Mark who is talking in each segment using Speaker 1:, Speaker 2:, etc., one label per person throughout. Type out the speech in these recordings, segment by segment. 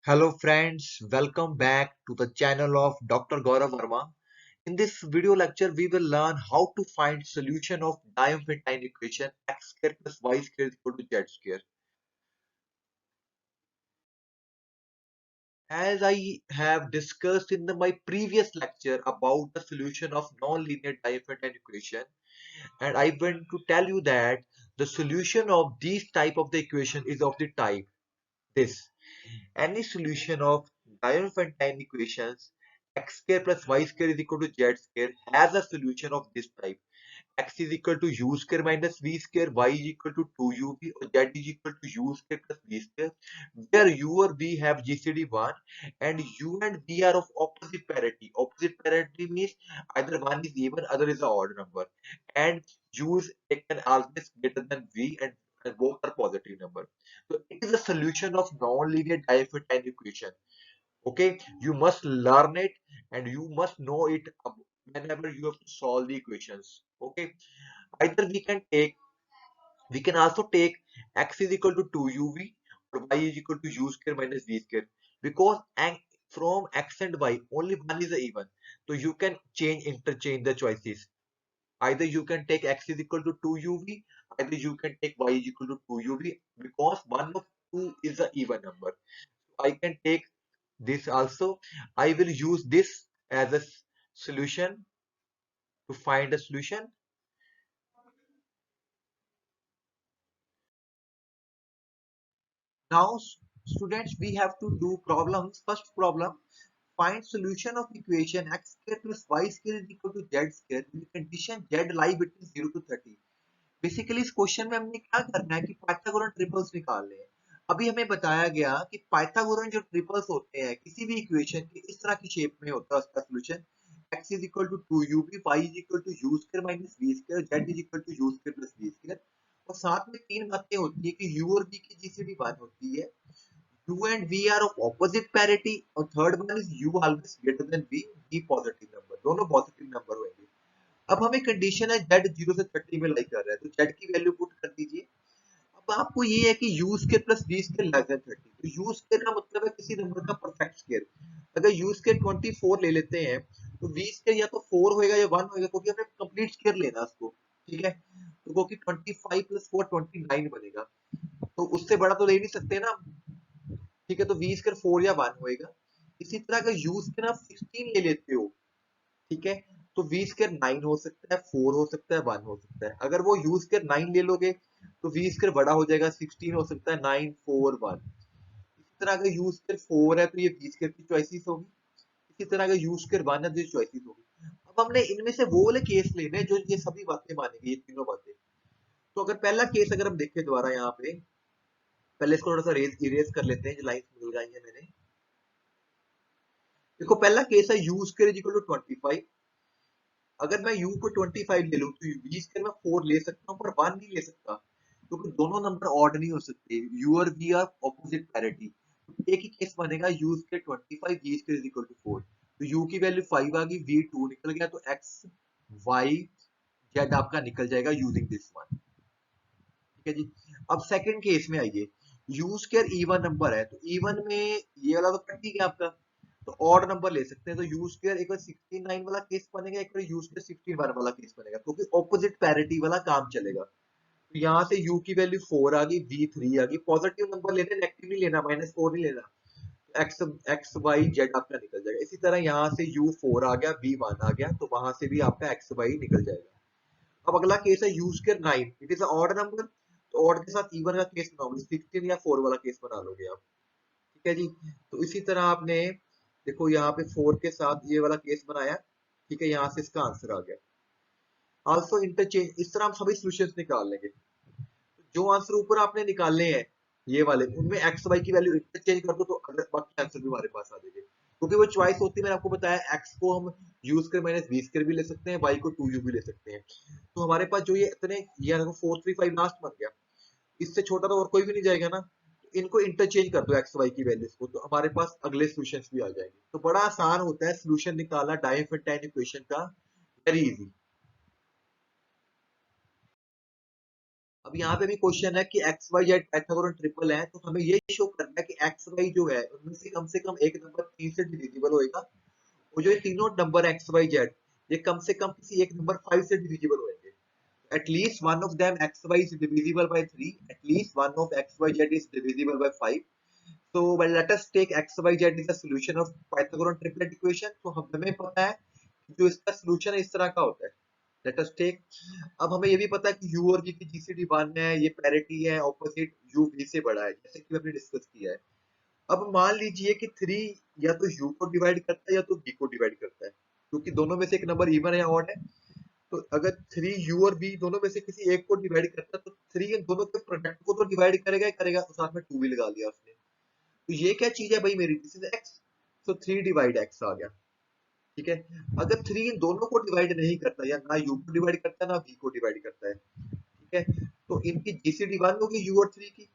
Speaker 1: Hello friends, welcome back to the channel of Dr. Gaurav Verma. In this video lecture, we will learn how to find solution of Diophantine equation x square plus y square is equal to z square. As I have discussed in my previous lecture about the solution of non-linear Diophantine equation, and I want to tell you that the solution of these type of the equation is of the type this. Any solution of Diophantine equations x square plus y square is equal to z square has a solution of this type. X is equal to u square minus v square, y is equal to 2ub, or z is equal to u square plus v square, where u or v have GCD 1 and u and v are of opposite parity. Opposite parity means either one is even, other is an odd number, and u is taken always greater than v and both are positive number. So it is a solution of non-linear Diophantine equation. Okay, you must learn it and you must know it whenever you have to solve the equations. Okay, either we can also take x is equal to 2uv or y is equal to u square minus v square, because from x and y only one is even, so you can interchange the choices. Either you can take x is equal to 2uv, either you can take y is equal to 2uv, because one of two is an even number. I can take this also. I will use this as a solution to find a solution. Now, students, we have to do problems. First problem, find solution of equation x square plus y square is equal to z square with condition z lie between 0 to 30. Basically इस question में हमने क्या करना है कि Pythagorean triples निकालने हैं। अभी हमें बताया गया कि पाइथागोरन जो ट्रिपल्स होते हैं किसी भी इक्वेशन के इस तरह की शेप में होता है उसका solution x is equal to 2ub, y is equal to u square minus v square, z is equal to u square plus v square। और साथ में तीन बातें होती है कि u और v की जीसीडी 1 होती है, u and v are of opposite parity, और third one is u always greater than v positive number, दोनों पॉजिटिव नंबर होंगे। अब हमें कंडीशन है z 0 से 30 में लाई कर रहा है, तो z की वैल्यू पुट कर दीजिए। अब आपको ये है कि u square plus v square less than 30, तो u स्क्वायर का मतलब है किसी नंबर का परफेक्ट स्क्वायर। अगर u स्क्वायर 24 ले लेते हैं तो v स्क्वायर या तो 4 होएगा या 1 होएगा, क्योंकि हमने कंप्लीट स्क्वायर लेना उसको। ठीक है, तो वो कि 25 प्लस 4 29 बनेगा, तो उससे बड़ा तो ले नहीं सकते ना। ठीक है, तो v स्क्वायर 4 या 1 होएगा। इसी तरह अगर u स्क्वायर आप 16 ले लेते हो, ठीक है, तो वी स्क्र 9 हो सकता है, 4 हो सकता है, 1 हो सकता है। अगर वो यू स्क्र 9 ले लोगे तो वी स्क्र बड़ा हो जाएगा, 16 हो सकता है, 9 4 1। इसी तरह अगर यू स्क्र 4 है तो ये वी स्क्र की चॉइसेस होगी। इसी तरह अगर यू स्क्र 1 है तो ये चॉइसेस होगी। अब हमने इनमें से वो वाले केस लेने जो ये सभी बातें मानेंगे, ये तीनों बातें। तो अगर पहला केस अगर हम देखें दोबारा यहाँ पे, पहले इसको थोड़ा सा इरेज कर लेते हैं जो लाइन मिल गई है मैंने। देखो पहला केस है u square is equal to 25। अगर मैं u को 25 ले लूं तो v स्क्वायर में 4 ले सकता हूं पर 1 नहीं ले सकता, क्योंकि दोनों नंबर ऑड नहीं हो सकते। u और v आर ऑपोजिट पैरिटी। एक ही केस बनेगा u square 25 v square is equal to 4, तो u की वैल्यू 5 आ गई, v 2 निकल गया, तो x y z आपका निकल जाएगा यूजिंग दिस वन। ठीक है जी। अब सेकंड केस में आइए, u स्क्वायर इवन नंबर है, तो इवन में ये वाला तो कट ही गया आपका, तो ऑड नंबर ले सकते हैं। तो यू स्क्वायर एक बार 69 वाला केस बनेगा, एक बार यू स्क्वायर 61 वाला केस बनेगा, क्योंकि ऑपोजिट पैरिटी वाला काम चलेगा। तो यहाँ से u की वैल्यू 4 आ गई, v 3 आ गई। पॉजिटिव नंबर लेने, नेगेटिव नहीं लेना, -4 नहीं लेना। x x y z आपका निकल जाएगा। इसी तरह यहाँ से u 4 आ गया, v 1 आ गया, तो वहां से भी आपका x y निकल जाएगा। अब अगला केस है u square 9, it is odd number, तो ऑड के साथ इवन का केस बनाओगे, 16 या 4 वाला केस बना लोगे आप। ठीक है जी। तो इसी तरह आपने देखो यहाँ पे 4 के साथ ये वाला केस बनाया। ठीक है, यहाँ से इसका आंसर आ गया। आल्सो इंटरचेंज, इस तरह हम सभी सॉल्यूशंस निकाल लेंगे। जो आंसर ऊपर आपने निकालने हैं ये वाले, उनमें एक्स वाई की वैल्यू इंटरचेंज कर दो तो अगर बाकी आंसर भी हमारे पास आ जाएंगे, क्योंकि वो चॉइस होती है। मैंने आपको बताया एक्स को हम यूज कर माइनस बी स्क्वायर भी ले सकते हैं, वाई को 2u भी ले सकते हैं। तो हमारे पास जो ये इतने, ये 435 लास्ट बन गया, इससे छोटा तो और कोई भी नहीं जाएगा ना। इनको इंटरचेंज कर दो एक्स वाई की वैल्यूज को, तो हमारे पास अगले सॉल्यूशंस भी आ जाएंगे। तो बड़ा आसान होता है सॉल्यूशन निकालना डाइफेंटाइन इक्वेशन का, वेरी इजी। अब यहाँ पे भी क्वेश्चन है कि x y z Pythagorean triple है, तो हमें ये शो करना है कि एक्स वाई जो है उनमें से कम एक नंबर 3 से डिविजिबल होएगा, और जो ये तीनों नंबर एक्स वाई जेड ये कम से कम किसी एक नंबर 5 से डिविजिबल होंगे. At least one of them xy is divisible by 3. At least one of xyz is divisible by 5. So well, let us take xyz is the solution of Pythagorean triplet equation. तो हमें पता है जो इसका solution है इस तरह का होता है. Let us take. अब हमें ये भी पता है कि u और v की GCD 1 है, ये parity है, opposite u v से बड़ा है, जैसे कि हमने डिस्कस किया है. अब मान लीजिए कि 3 या तो u को डिवाइड करता है या तो v को डिवाइड करता है, क्योंकि दोनों में से एक नंबर इवन है या ऑड है. तो अगर 3 u और v दोनों में से किसी एक को डिवाइड करता है तो 3 इन दोनों के प्रोडक्ट को तो डिवाइड करेगा ही करेगा, तो साथ में 2 भी लगा लिया उसने. तो ये क्या चीज है भाई मेरी, this is x. So 3 divide x आ गया. ठीक है. अगर 3 इन दोनों को डिवाइड नहीं करता, या ना u को डिवाइड करता है ना v को डिवाइड करता है, ठीक है, तो इनकी जीसीडी 1 होगी u और 3 की,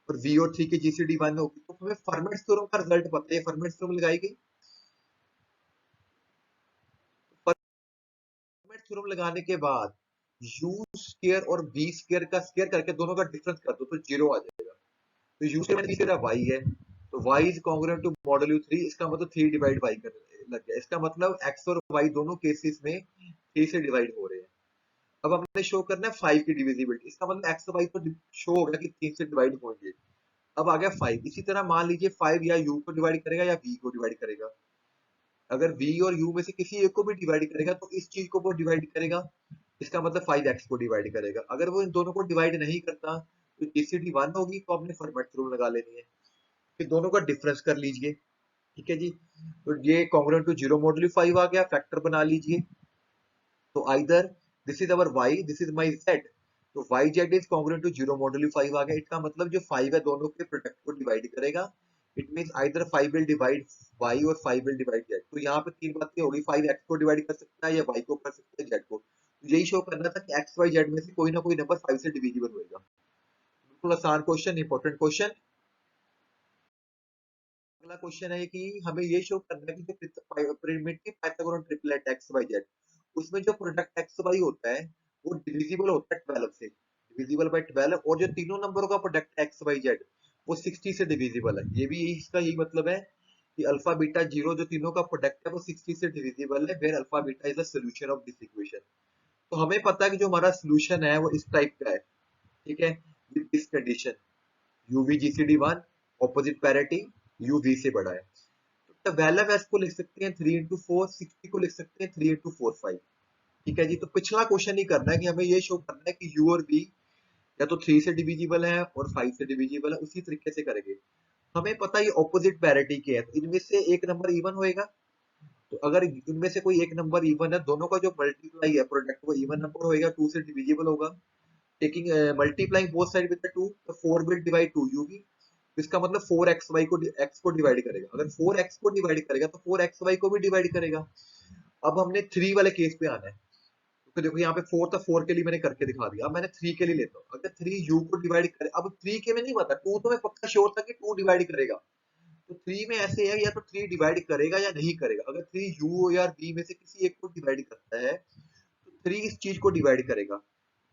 Speaker 1: और v और 3 की जीसीडी 1 होगी. तो हमें फर्मेट थ्योरम का रिजल्ट पता है, फर्मेट थ्योरम लगाई गई. फर्मेट थ्योरम लगाने के बाद u स्क्वायर और v स्क्वायर का स्क्वायर करके दोनों का डिफरेंस कर दो तो 0 आ जाएगा. तो u square minus v square y है, तो y is congruent to model u 3. इसका मतलब 3 डिवाइड y करने लग गया. इसका मतलब x और y दोनों केसेस में 3 से डिवाइड हो रहे हैं. अब हमने शो करना है 5 की डिविजिबिलिटी. इसका मतलब x और y तो शो हो गया कि 3 से डिवाइड होंगे. अब आ गया 5. इसी तरह मान लीजिए 5 या u को डिवाइड करेगा या v को डिवाइड करेगा. अगर v और u में से किसी एक को भी डिवाइड करेगा तो इस चीज को वो डिवाइड करेगा. इसका मतलब 5x को डिवाइड करेगा. अगर वो इन दोनों को डिवाइड नहीं करता तो जीसीडी 1 होगी, तो आपने फॉर्मेट थ्योरम लगा लेनी है. फिर दोनों का डिफरेंस कर लीजिए. ठीक है जी. तो ये कांग्रुएंट टू 0 मॉडुलो 5 आ गया. फैक्टर बना लीजिए. तो either this is our y, this is my z. तो yz is congruent to 0 modulo 5 आ गया. इसका मतलब जो 5 है दोनों के प्रोडक्ट को डिवाइड करेगा. It means either 5 will divide y और 5 विल डिवाइड z. तो यहाँ पे तीन बातें होगी, 5 x को डिवाइड कर सकता है या y को कर सकता है z को. तो यही शो करना था कि x y z में से कोई ना कोई नंबर 5 से डिविजिबल होएगा. बिल्कुल आसान क्वेश्चन, इंपॉर्टेंट क्वेश्चन. अगला क्वेश्चन है कि हमें ये शो करना है कि जो primitive Pythagorean triplet x y z, उसमें जो प्रोडक्ट एक्स वाई होता है वो डिविजिबल होता है 12 से, डिविजिबल बाय 12. और जो तीनों नंबरों का प्रोडक्ट एक्स वाई जेड वो 60 से डिविजिबल है. ये भी इसका यही मतलब है कि अल्फा बीटा जीरो जो तीनों का प्रोडक्ट है वो 60 से डिविजिबल है, where alpha beta is the solution of this equation. तो हमें पता है कि जो हमारा सॉल्यूशन है वो इस टाइप का है. ठीक है. With this condition UVGCD1 opposite parity UV से बड़ा है. तो वैल्यू ऑफ S को लिख सकते हैं 3 into 4, 60 को लिख सकते हैं 3 into 4 5. ठीक है जी. तो पिछला क्वेश्चन ही करना है कि हमें ये शो करना है कि U और V या तो 3 से डिविजिबल है और 5 से डिविजिबल है. उसी तरीके से करेंगे. हमें पता है ये ऑपोजिट पैरिटी के है, तो इनमें से एक नंबर इवन होएगा. तो अगर इनमें से कोई एक नंबर इवन है, दोनों का जो मल्टीप्लाई है प्रोडक्ट वो इवन नंबर होएगा, 2 से डिविजिबल होगा. Taking multiplying both side with the 2, तो 4 विल डिवाइड 2UV. इसका मतलब 4xy को x को डिवाइड करेगा. अगर 4x को डिवाइड करेगा तो 4xy को भी डिवाइड करेगा. अब हमने 3 वाले केस पे आना है. तो देखो यहाँ पे 4 था, 4 के लिए मैंने करके दिखा दिया. अब मैंने 3 के लिए लेता हूँ. अगर 3u को डिवाइड करे, अब 3 के में नहीं पता, 2 तो मैं पक्का श्योर था कि 2 डिवाइड करेगा. तो 3 में ऐसे है या तो 3 डिवाइड करेगा या नहीं करेगा. अगर 3u या v में से किसी एक को डिवाइड करता है तो 3 इस चीज को डिवाइड करेगा.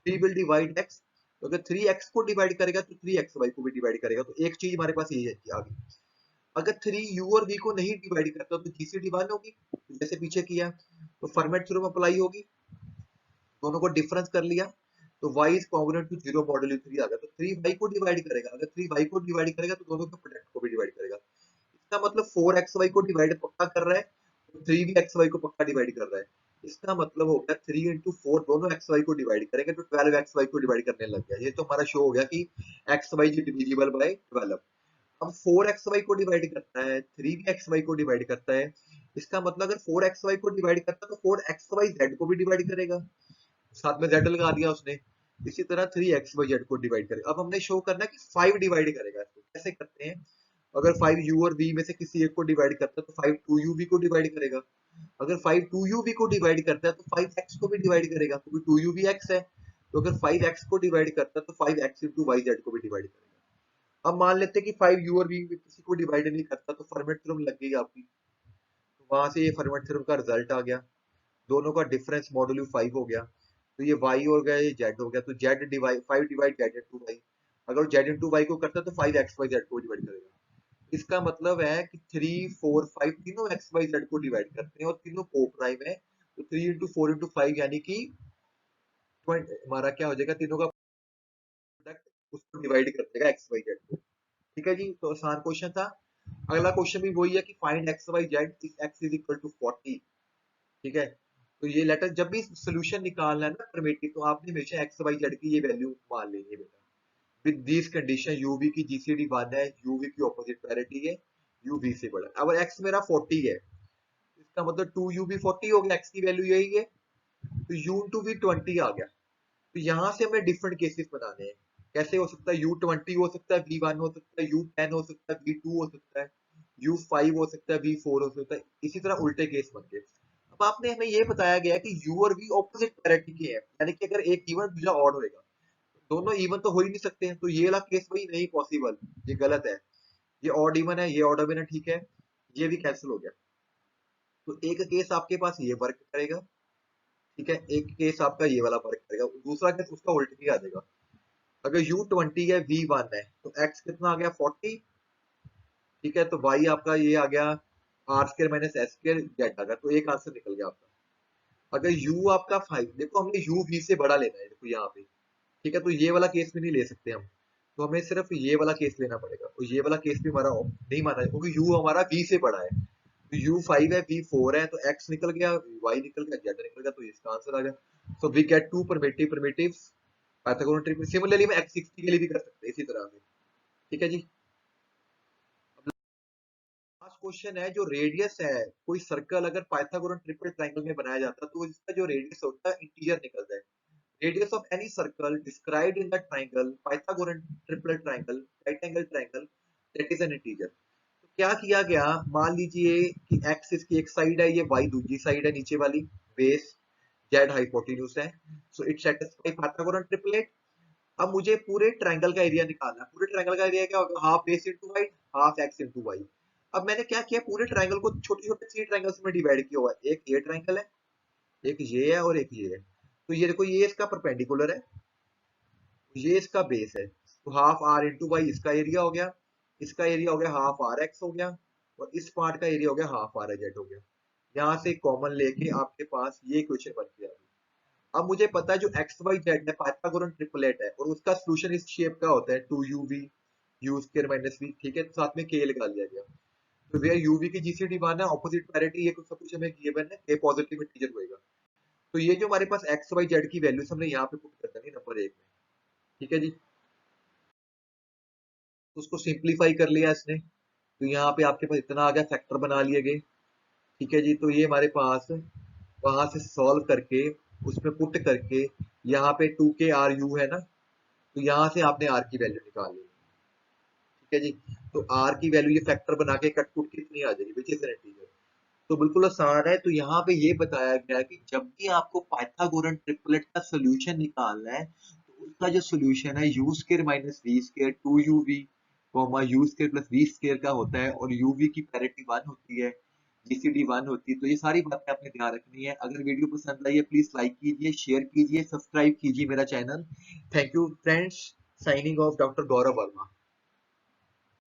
Speaker 1: 3 विल डिवाइड x. तो अगर 3x को डिवाइड करेगा तो 3xy को भी डिवाइड करेगा. तो एक चीज हमारे पास ये है आ गई. अगर 3u और v को नहीं डिवाइड करता तो जीसीडी 1 होगी, जैसे पीछे किया. तो फॉर्मेट थ्योरम अप्लाई होगी. दोनों को डिफरेंस कर लिया तो y is congruent to 0 modulo 3 आ गया. तो 3y को डिवाइड करेगा. अगर 3y को डिवाइड करेगा तो दोनों के प्रोडक्ट को भी डिवाइड करेगा. इसका मतलब 4xy को डिवाइड पक्का कर रहा है, तो 3 भी xy को पक्का डिवाइड कर रहा है. इसका मतलब हो गया 3 into 4 दोनों xy को डिवाइड करेंगे तो 12xy को डिवाइड करने लग गया. ये तो हमारा शो हो गया कि xy इज डिविजिबल बाय 12. अब 4xy को डिवाइड करता है, 3 भी xy को डिवाइड करता है. इसका मतलब अगर 4xy को डिवाइड करता है तो 4xy z को भी डिवाइड करेगा. साथ में z लगा दिया उसने. इसी तरह 3xy z को डिवाइड करेगा. अब हमने शो करना है कि 5 डिवाइड करेगा. इसको कैसे करते हैं. अगर 5u और v में से किसी एक को डिवाइड करता है तो 5 2uv को डिवाइड करेगा. अगर 5 2uv को डिवाइड करता है तो 5x को भी डिवाइड करेगा, क्योंकि 2uv x है. तो अगर 5x को डिवाइड करता है तो 5x into yz को भी डिवाइड करेगा. अब मान लेते हैं कि 5u और v किसी को डिवाइड नहीं करता, तो फॉर्मेट थ्योरम लग गई आपकी. तो वहां से ये फॉर्मेट थ्योरम का रिजल्ट आ गया. दोनों का डिफरेंस मॉडुलो 5 हो गया. तो ये y हो गया, ये z हो गया, तो z divide 5 divide z into y, अगर z इंटू y को करता है तो 5 x y z को डिवाइड करेगा। इसका मतलब है कि 3 4 5 तीनों x y z को डिवाइड करते हैं और तीनों को प्राइम है, तो 3 इंटू 4 इंटू 5 यानी कि हमारा क्या हो जाएगा, तीनों का प्रोडक्ट उसको डिवाइड कर देगा x y z को। ठीक है जी, तो आसान क्वेश्चन था। अगला क्वेश्चन भी वही है कि find x y z if x is equal to 40। ठीक है, तो ये लेटर जब भी सोल्यूशन निकालना है ना प्रिमिटिव, तो आपने हमेशा एक्स वाई जेड की ये वैल्यू मान लेनी है बेटा। विद दिस कंडीशन यूवी की जीसीडी 1 है, यूवी की ऑपोजिट पैरिटी है, यूवी से बड़ा। अब एक्स मेरा 40 है, इसका मतलब 2u भी 40 हो गया, एक्स की वैल्यू यही है, तो u2v 20 आ गया। तो यहाँ से हमें डिफरेंट केसेस बनाने हैं। कैसे हो सकता है, u20 हो सकता है, v1 हो सकता है, u10 हो सकता है, v2 हो सकता है, u5 हो सकता है, v4 हो सकता है, इसी तरह उल्टे केस बन गए। अब आपने हमें ये बताया गया कि u और v ऑपोजिट पैरिटी के हैं, यानी कि अगर एक इवन दूसरा ऑड होएगा, दोनों इवन तो हो ही नहीं सकते हैं, तो ये वाला केस भाई नहीं पॉसिबल, ये गलत है। ये ऑड इवन है, ये ऑड इवन है, ठीक है, ये भी कैंसिल हो गया। तो एक केस आपके पास ये वर्क करेगा, ठीक है, एक केस आपका ये वाला वर्क करेगा, दूसरा केस उसका उल्टा ही आ जाएगा। अगर u20 है, v1 है, तो x कितना आ गया 40, ठीक है, तो y आपका ये आ गया r square minus S square Z आ गया, तो एक आंसर निकल गया आपका। अगर u आपका 5, देखो हमने u v से बड़ा लेना है, देखो यहाँ पे, ठीक है, तो ये वाला केस भी नहीं ले सकते हम, तो हमें सिर्फ ये वाला केस लेना पड़ेगा, और ये वाला केस भी हमारा नहीं माना है क्योंकि u हमारा v से बड़ा है। तो u5 है, v4 है, तो x निकल गया, y निकल गया, z निकल गया, तो इसका आंसर आ गया। So we get to primitives Pythagoras triple. Similarly मैं x60 के लिए भी कर सकते हैं इसी तरह से। ठीक है जी, लास्ट क्वेश्चन है, जो रेडियस है, कोई सर्कल अगर पाइथागोरस ट्रिपल ट्रायंगल में बनाया जाता है तो इसका जो रेडियस होता है इंटीजर निकलता है। Radius of any circle described in the triangle Pythagoras triple triangle right angle triangle that is an integer. तो क्या किया गया, मान लीजिए कि x इसकी एक साइड है, ये y दूसरी साइड है, नीचे वाली बेस, z हाइपोटेन्यूज है, so it satisfy Pythagoras triplet. अब मुझे पूरे ट्रायंगल का एरिया निकालना है। पूरे ट्रायंगल का एरिया क्या होगा, half base into height, half x into y. अब मैंने क्या किया, पूरे ट्रायंगल को छोटे छोटे 3 ट्रायंगल्स में डिवाइड किया हुआ है। एक ये ट्रायंगल है, एक ये है, और एक ये है। तो ये देखो, ये इसका परपेंडिकुलर है, ये इसका बेस है, तो हाफ आर इंटू वाई इसका एरिया हो गया, इसका एरिया हो गया हाफ आर एक्स हो गया, और इस पार्ट का एरिया हो गया हाफ आर जेड हो गया। यहाँ से कॉमन लेके आपके पास ये इक्वेशन बन गया। अब मुझे पता है जो एक्स वाई जेड है पाइथागोरस ट्रिपलेट है, और उसका सॉल्यूशन इस शेप का होता है 2uv u square minus v, ठीक है, तो साथ में k लगा लिया गया। तो वेयर uv की जीसीडी 1 है, ऑपोजिट पैरिटी, ये सब कुछ हमें गिवन है, k पॉजिटिव इंटीजर होएगा। तो ये जो हमारे पास एक्स वाई जेड की वैल्यूज हमने यहाँ पे पुट कर देनी नंबर 1 में। ठीक है जी, तो उसको सिंप्लीफाई कर लिया इसने, तो यहाँ पे आपके पास इतना आ गया, फैक्टर बना लिए गए। ठीक है जी, तो ये हमारे पास वहां से सॉल्व करके उसमें पुट करके यहाँ पे 2k ru है ना, तो यहाँ से आपने r की वैल्यू निकाल ली। ठीक है जी, तो r की वैल्यू ये फैक्टर बना के कट पुट कितनी आ जाएगी, विच इज एन इंटीजर। तो बिल्कुल आसान है। तो यहाँ पे ये बताया गया है कि जब भी आपको पाइथागोरस ट्रिपलेट का सोल्यूशन निकालना है, तो उसका जो सोल्यूशन है u square minus v square 2uv u square plus v square का होता है, और uv की पैरिटी 1 होती है, जीसीडी 1 होती है। तो ये सारी बातें आपने ध्यान रखनी है। अगर वीडियो पसंद आई है प्लीज लाइक कीजिए, शेयर कीजिए, सब्सक्राइब कीजिए मेरा channel. Thank you friends, signing off doctor Gaurav Verma.